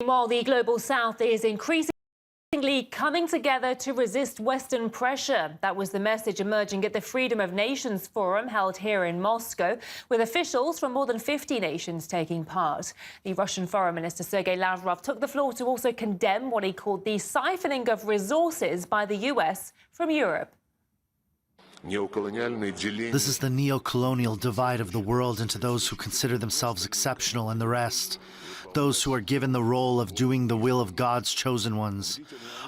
Meanwhile, the Global South is increasingly coming together to resist Western pressure. That was the message emerging at the Freedom of Nations Forum held here in Moscow, with officials from more than 50 nations taking part. The Russian Foreign Minister Sergei Lavrov took the floor to also condemn what he called the siphoning of resources by the US from Europe. This is the neo-colonial divide of the world into those who consider themselves exceptional and the rest. Those who are given the role of doing the will of God's chosen ones.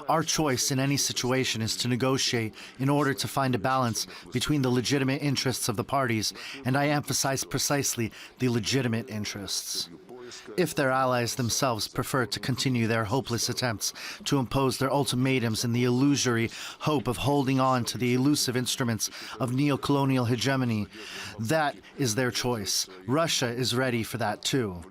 Our choice in any situation is to negotiate in order to find a balance between the legitimate interests of the parties, and I emphasize precisely the legitimate interests. If their allies themselves prefer to continue their hopeless attempts to impose their ultimatums in the illusory hope of holding on to the elusive instruments of neo-colonial hegemony, that is their choice. Russia is ready for that too.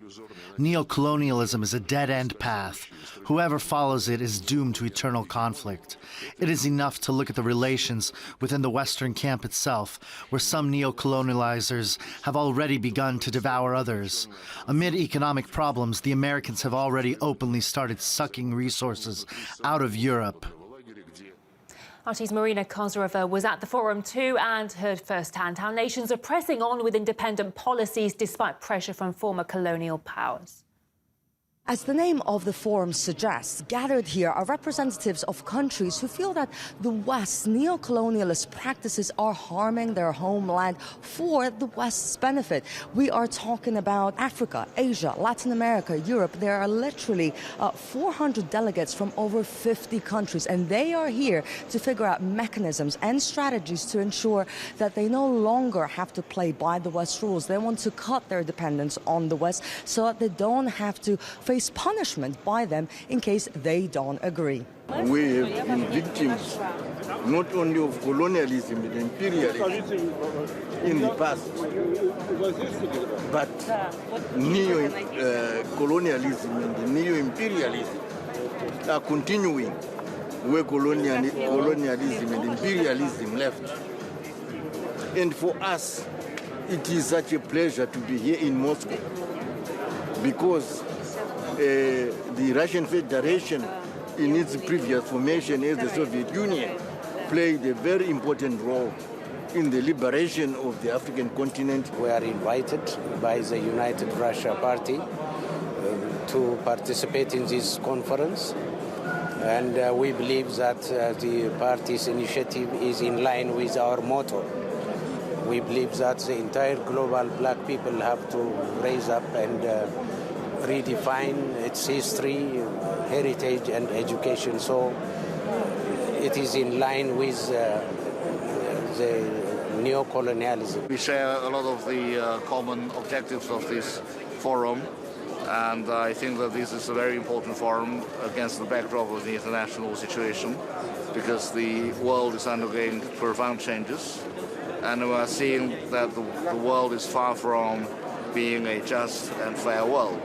Neo-colonialism is a dead-end path. Whoever follows it is doomed to eternal conflict. It is enough to look at the relations within the Western camp itself, where some neo-colonializers have already begun to devour others. Amid economic problems, the Americans have already openly started sucking resources out of Europe. RT's Marina Kozarova was at the forum too and heard firsthand how nations are pressing on with independent policies despite pressure from former colonial powers. As the name of the forum suggests, gathered here are representatives of countries who feel that the West's neo-colonialist practices are harming their homeland for the West's benefit. We are talking about Africa, Asia, Latin America, Europe. There are literally 400 delegates from over 50 countries, and they are here to figure out mechanisms and strategies to ensure that they no longer have to play by the West's rules. They want to cut their dependence on the West so that they don't have to face punishment by them in case they don't agree. We have been victims not only of colonialism and imperialism in the past, but neo-colonialism and the neo-imperialism are continuing where colonialism and imperialism left. And for us, it is such a pleasure to be here in Moscow because the Russian Federation, in its previous formation as the Soviet Union, played a very important role in the liberation of the African continent. We are invited by the United Russia Party to participate in this conference, and we believe that the party's initiative is in line with our motto. We believe that the entire global black people have to raise up and redefine its history, heritage and education. So it is in line with the neo-colonialism. We share a lot of the common objectives of this forum, and I think that this is a very important forum against the backdrop of the international situation, because the world is undergoing profound changes, and we are seeing that the world is far from being a just and fair world.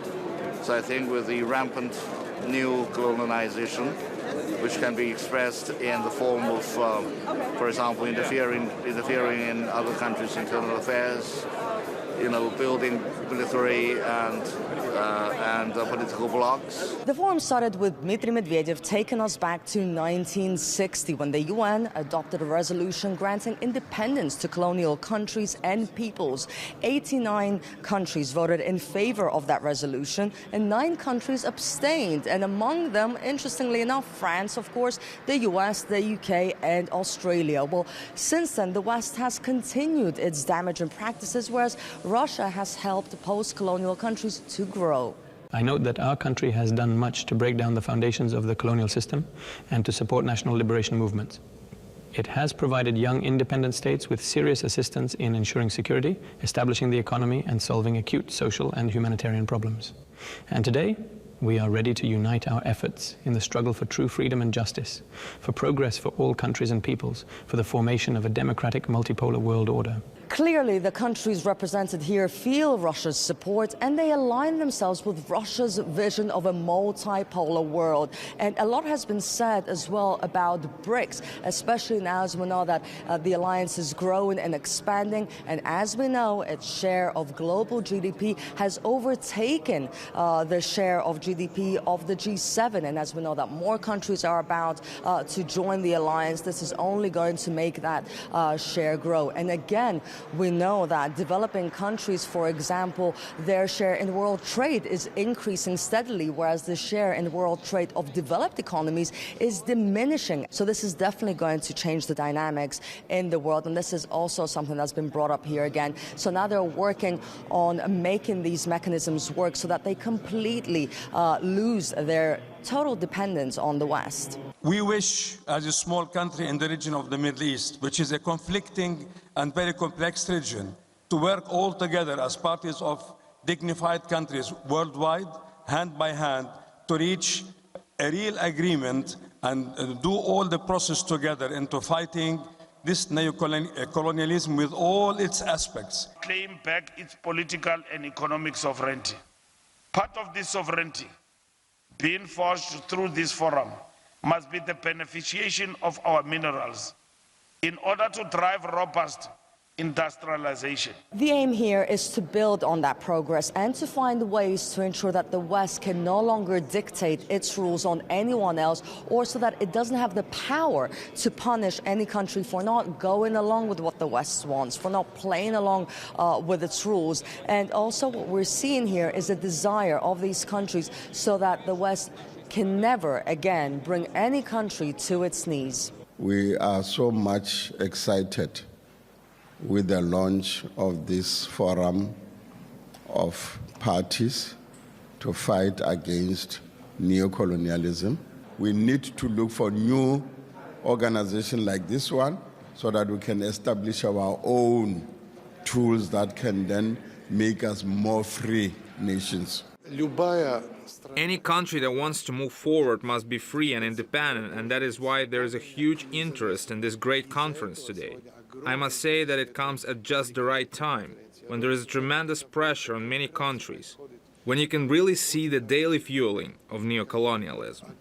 So I think with the rampant new colonization, which can be expressed in the form of, for example, interfering in other countries' internal affairs, building military and political blocs. The forum started with Dmitry Medvedev taking us back to 1960 when the UN adopted a resolution granting independence to colonial countries and peoples. 89 countries voted in favor of that resolution and 9 countries abstained. And among them, interestingly enough, France, of course, the US, the UK and Australia. Well, since then, the West has continued its damaging practices, whereas Russia has helped post-colonial countries to grow. I note that our country has done much to break down the foundations of the colonial system and to support national liberation movements. It has provided young independent states with serious assistance in ensuring security, establishing the economy and solving acute social and humanitarian problems. And today, we are ready to unite our efforts in the struggle for true freedom and justice, for progress for all countries and peoples, for the formation of a democratic multipolar world order. Clearly, the countries represented here feel Russia's support, and they align themselves with Russia's vision of a multipolar world. And a lot has been said as well about BRICS, especially now as we know that the alliance is growing and expanding. And as we know, its share of global GDP has overtaken the share of GDP of the G7. And as we know that more countries are about to join the alliance, this is only going to make that share grow. And again, we know that developing countries, for example, their share in world trade is increasing steadily, whereas the share in world trade of developed economies is diminishing. So this is definitely going to change the dynamics in the world, and this is also something that's been brought up here again. So now they're working on making these mechanisms work so that they completely lose their total dependence on the West. We wish, as a small country in the region of the Middle East, which is a conflicting and very complex region, to work all together as parties of dignified countries worldwide, hand by hand, to reach a real agreement and do all the process together into fighting this neo-colonialism with all its aspects. Claim back its political and economic sovereignty. Part of this sovereignty being forged through this forum must be the beneficiation of our minerals in order to drive robust industrialization. The aim here is to build on that progress and to find ways to ensure that the West can no longer dictate its rules on anyone else, or so that it doesn't have the power to punish any country for not going along with what the West wants, for not playing along with its rules. And also what we're seeing here is a desire of these countries so that the West can never again bring any country to its knees. We are so much excited with the launch of this forum of parties to fight against neo-colonialism. We need to look for new organizations like this one so that we can establish our own tools that can then make us more free nations. Any country that wants to move forward must be free and independent, and that is why there is a huge interest in this great conference today. I must say that it comes at just the right time, when there is tremendous pressure on many countries, when you can really see the daily fueling of neo-colonialism.